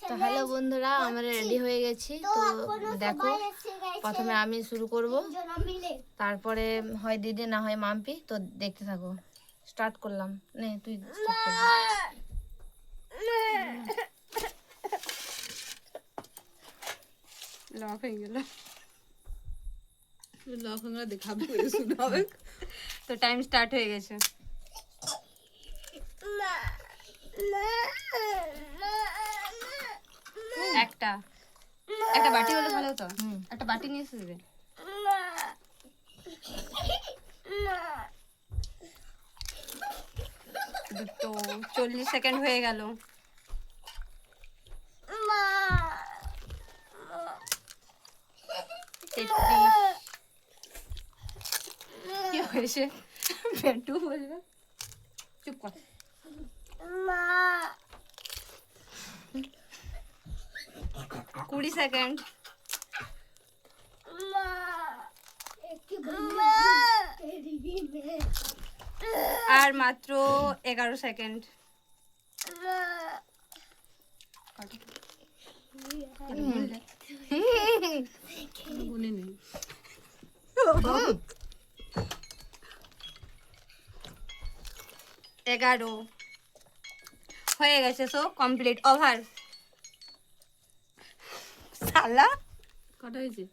তো হ্যালো বন্ধুরা, আমরা রেডি হয়ে গেছি। তো দেখো, প্রথমে আমি শুরু করব, তারপরে হয় দিদি না হয় মাম্পি। তো দেখতে থাকো। স্টার্ট করলাম। নে তুই স্টার্ট করবি। লক হয়ে গেল, লক হয়ে দেখাবে শুরু হবে। তো টাইম স্টার্ট হয়ে গেছে। একটা একটা বাটি হলে ভালো হতো। একটা বাটি নিয়ে এসে দেবে। দুটো 40 সেকেন্ড হয়ে গেল। কি হয়েছে? পেটু বলবে। চুপ কর। 20 সেকেন্ড। আর মাত্র 11 সেকেন্ড। মনে নেই। 11 হয়ে গেছে। So complete. ওভার। সালা কটা হয়েছে?